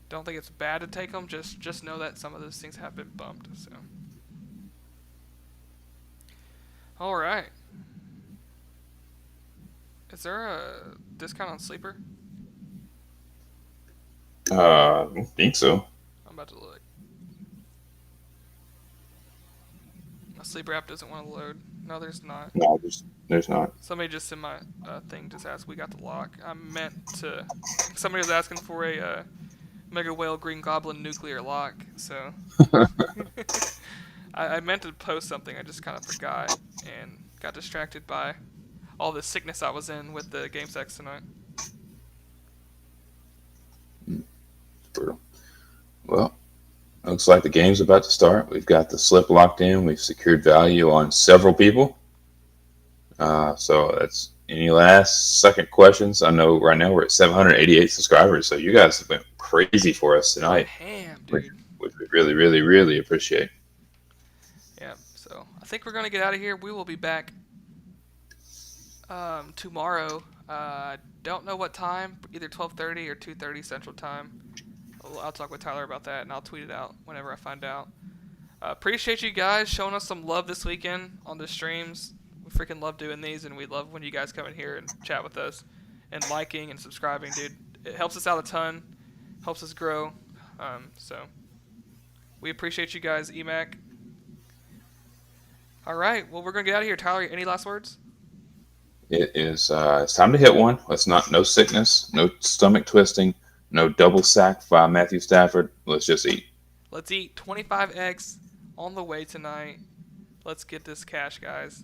don't think it's bad to take them. Just know that some of those things have been bumped. So, all right. Is there a discount on Sleeper? I don't think so. I'm about to look. My Sleeper app doesn't want to load. No, there's not. No, there's not. Somebody just in my thing just asked, we got the lock. I meant to. Somebody was asking for a Mega Whale Green Goblin nuclear lock, so I meant to post something. I just kind of forgot and got distracted by all the sickness I was in with the game sex tonight. Brutal. Well, looks like the game's about to start. We've got the slip locked in. We've secured value on several people. So that's any last second questions. I know right now we're at 788 subscribers, so you guys have been crazy for us tonight. Damn, dude. Which we really, really, really appreciate. Yeah, so I think we're going to get out of here. We will be back tomorrow. Don't know what time, either 12:30 or 2:30 Central Time. I'll talk with Tyler about that, and I'll tweet it out whenever I find out. Appreciate you guys showing us some love this weekend on the streams. We freaking love doing these, and we love when you guys come in here and chat with us and liking and subscribing, dude. It helps us out a ton, helps us grow. So we appreciate you guys, EMAC. All right, well, we're going to get out of here. Tyler, any last words? It is it's time to hit one. No sickness, no stomach twisting, no double sack by Matthew Stafford. Let's just eat. Let's eat 25 eggs on the way tonight. Let's get this cash, guys.